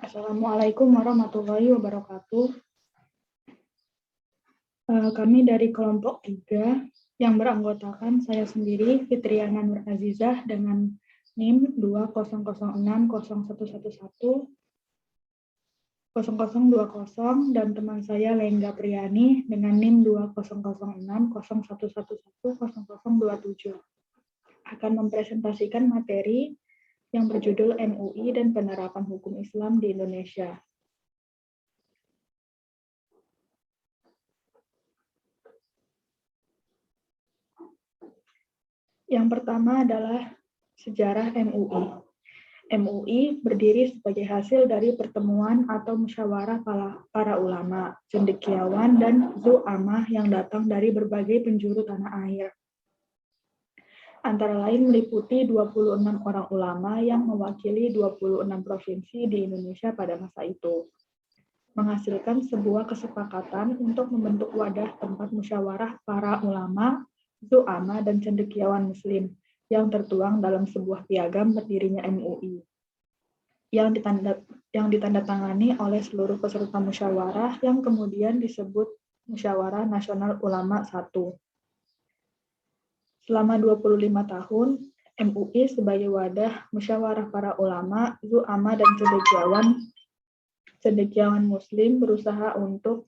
Assalamualaikum warahmatullahi wabarakatuh. Kami dari kelompok 3 yang beranggotakan saya sendiri, Fitriana Nur Azizah, dengan NIM 20060110020, dan teman saya Lengga Priani dengan NIM 20060110027 akan mempresentasikan materi yang berjudul MUI dan Penerapan Hukum Islam di Indonesia. Yang pertama adalah sejarah MUI. MUI berdiri sebagai hasil dari pertemuan atau musyawarah para ulama, cendekiawan, dan zu'amah yang datang dari berbagai penjuru tanah air. Antara lain meliputi 26 orang ulama yang mewakili 26 provinsi di Indonesia pada masa itu, menghasilkan sebuah kesepakatan untuk membentuk wadah tempat musyawarah para ulama, zu'amah, dan cendekiawan muslim yang tertuang dalam sebuah piagam berdirinya MUI yang ditandatangani oleh seluruh peserta musyawarah yang kemudian disebut Musyawarah Nasional Ulama I. Selama 25 tahun, MUI sebagai wadah musyawarah para ulama, zu'amah, dan cendekiawan muslim berusaha untuk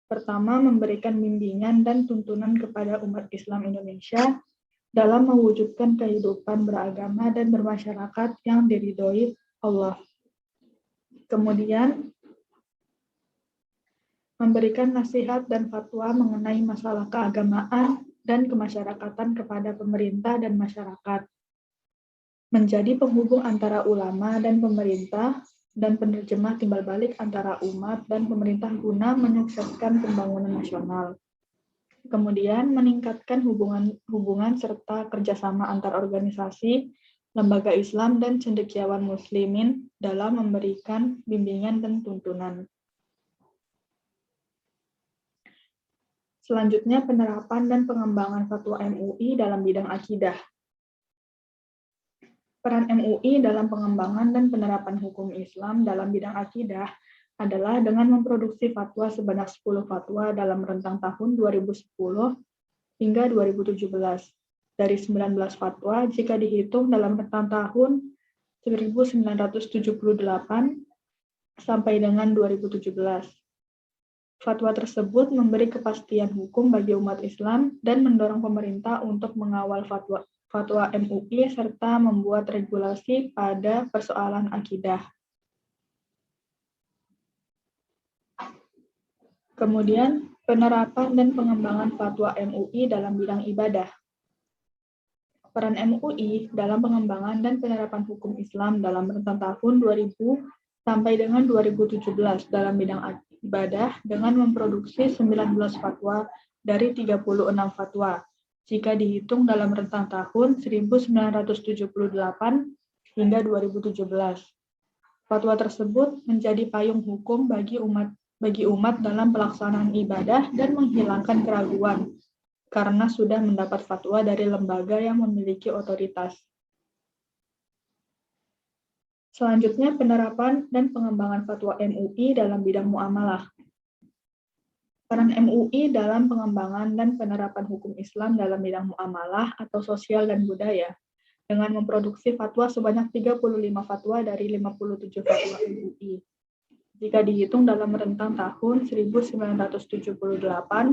pertama memberikan bimbingan dan tuntunan kepada umat Islam Indonesia dalam mewujudkan kehidupan beragama dan bermasyarakat yang diridhoi Allah. Kemudian, memberikan nasihat dan fatwa mengenai masalah keagamaan dan kemasyarakatan kepada pemerintah dan masyarakat. Menjadi penghubung antara ulama dan pemerintah dan penerjemah timbal balik antara umat dan pemerintah guna menyukseskan pembangunan nasional. Kemudian meningkatkan hubungan serta kerjasama antar organisasi, lembaga Islam, dan cendekiawan muslimin dalam memberikan bimbingan dan tuntunan. Selanjutnya, penerapan dan pengembangan fatwa MUI dalam bidang akidah. Peran MUI dalam pengembangan dan penerapan hukum Islam dalam bidang akidah adalah dengan memproduksi fatwa sebanyak 10 fatwa dalam rentang tahun 2010 hingga 2017. Dari 19 fatwa jika dihitung dalam rentang tahun 1978 sampai dengan 2017. Fatwa tersebut memberi kepastian hukum bagi umat Islam dan mendorong pemerintah untuk mengawal fatwa MUI serta membuat regulasi pada persoalan akidah. Kemudian, penerapan dan pengembangan fatwa MUI dalam bidang ibadah. Peran MUI dalam pengembangan dan penerapan hukum Islam dalam rentang tahun 2000 sampai dengan 2017 dalam bidang ibadah dengan memproduksi 19 fatwa dari 36 fatwa, jika dihitung dalam rentang tahun 1978 hingga 2017. Fatwa tersebut menjadi payung hukum bagi umat dalam pelaksanaan ibadah dan menghilangkan keraguan, karena sudah mendapat fatwa dari lembaga yang memiliki otoritas. Selanjutnya, penerapan dan pengembangan fatwa MUI dalam bidang muamalah. Peran MUI dalam pengembangan dan penerapan hukum Islam dalam bidang muamalah atau sosial dan budaya, dengan memproduksi fatwa sebanyak 35 fatwa dari 57 fatwa MUI. Jika dihitung dalam rentang tahun 1978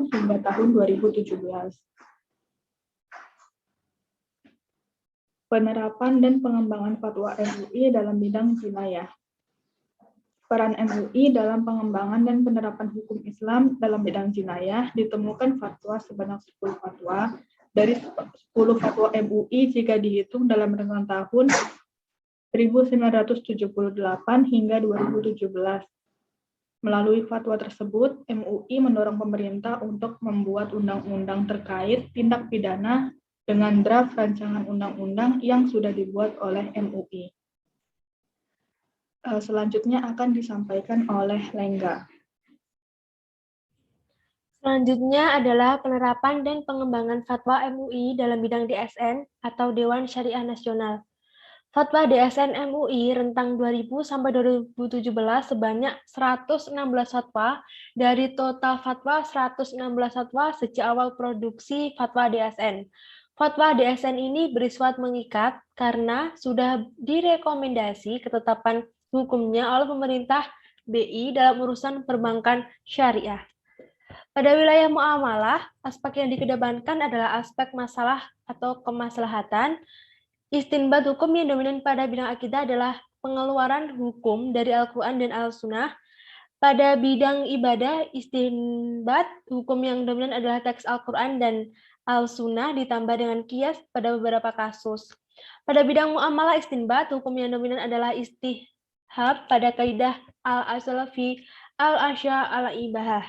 hingga tahun 2017. Penerapan dan pengembangan fatwa MUI dalam bidang jinayah. Peran MUI dalam pengembangan dan penerapan hukum Islam dalam bidang jinayah ditemukan fatwa sebanyak 10 fatwa dari 10 fatwa MUI jika dihitung dalam rentang tahun 1978 hingga 2017. Melalui fatwa tersebut, MUI mendorong pemerintah untuk membuat undang-undang terkait tindak pidana dengan draft rancangan undang-undang yang sudah dibuat oleh MUI. Selanjutnya akan disampaikan oleh Lengga. Selanjutnya adalah penerapan dan pengembangan fatwa MUI dalam bidang DSN atau Dewan Syariah Nasional. Fatwa DSN MUI rentang 2000 sampai 2017 sebanyak 116 fatwa dari total fatwa 116 fatwa sejak awal produksi fatwa DSN. Fatwa DSN ini bersifat mengikat karena sudah direkomendasi ketetapan hukumnya oleh pemerintah BI dalam urusan perbankan syariah. Pada wilayah muamalah, aspek yang dikedepankan adalah aspek masalah atau kemaslahatan. Istinbat hukum yang dominan pada bidang akidah adalah pengeluaran hukum dari Al-Quran dan Al-Sunnah. Pada bidang ibadah, istinbat hukum yang dominan adalah teks Al-Quran dan Al-Sunnah ditambah dengan qiyas pada beberapa kasus. Pada bidang muamalah istinbat, hukum yang dominan adalah istihab pada kaidah al-asal fi al-asya al-ibahah.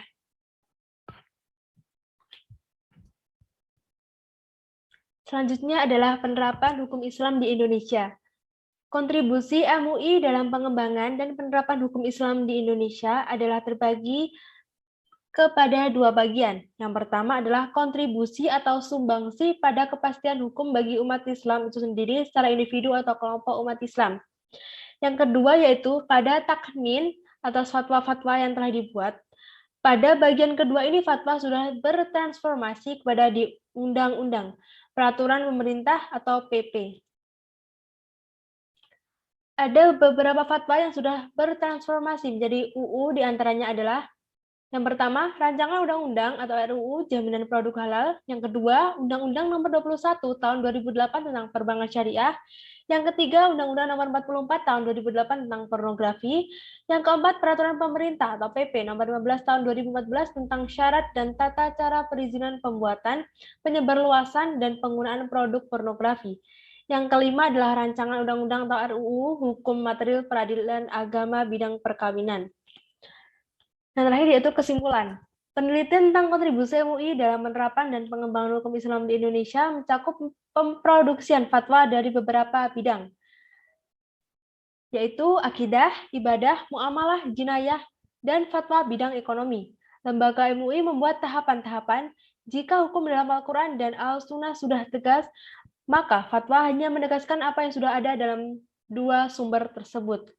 Selanjutnya adalah penerapan hukum Islam di Indonesia. Kontribusi MUI dalam pengembangan dan penerapan hukum Islam di Indonesia adalah terbagi kepada dua bagian. Yang pertama adalah kontribusi atau sumbangsi pada kepastian hukum bagi umat Islam itu sendiri secara individu atau kelompok umat Islam. Yang kedua yaitu pada takmin atas fatwa-fatwa yang telah dibuat. Pada bagian kedua ini fatwa sudah bertransformasi kepada di undang-undang, peraturan pemerintah atau PP. Ada beberapa fatwa yang sudah bertransformasi menjadi UU, diantaranya adalah yang pertama, Rancangan Undang-Undang atau RUU Jaminan Produk Halal. Yang kedua, Undang-Undang Nomor 21 Tahun 2008 tentang Perbankan Syariah. Yang ketiga, Undang-Undang Nomor 44 Tahun 2008 tentang pornografi. Yang keempat, Peraturan Pemerintah atau PP Nomor 15 Tahun 2014 tentang syarat dan tata cara perizinan pembuatan, penyebarluasan, dan penggunaan produk pornografi. Yang kelima adalah Rancangan Undang-Undang atau RUU Hukum Material Peradilan Agama Bidang Perkawinan. Yang terakhir yaitu kesimpulan. Penelitian tentang kontribusi MUI dalam penerapan dan pengembangan hukum Islam di Indonesia mencakup pemproduksian fatwa dari beberapa bidang, yaitu akidah, ibadah, muamalah, jinayah, dan fatwa bidang ekonomi. Lembaga MUI membuat tahapan-tahapan. Jika hukum dalam Al-Quran dan Al-Sunnah sudah tegas, maka fatwa hanya menegaskan apa yang sudah ada dalam dua sumber tersebut.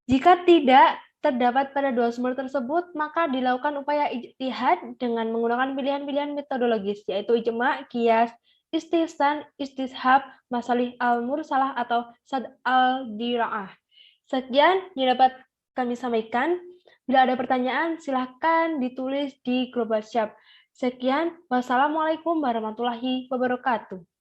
Jika tidak terdapat pada dua sumber tersebut, maka dilakukan upaya ijtihad dengan menggunakan pilihan-pilihan metodologis, yaitu ijma', qiyas, istihsan, istishab, masalih al-mursalah atau sad al-dira'ah. Sekian yang dapat kami sampaikan. Bila ada pertanyaan, silakan ditulis di Global Chat. Sekian, wassalamualaikum warahmatullahi wabarakatuh.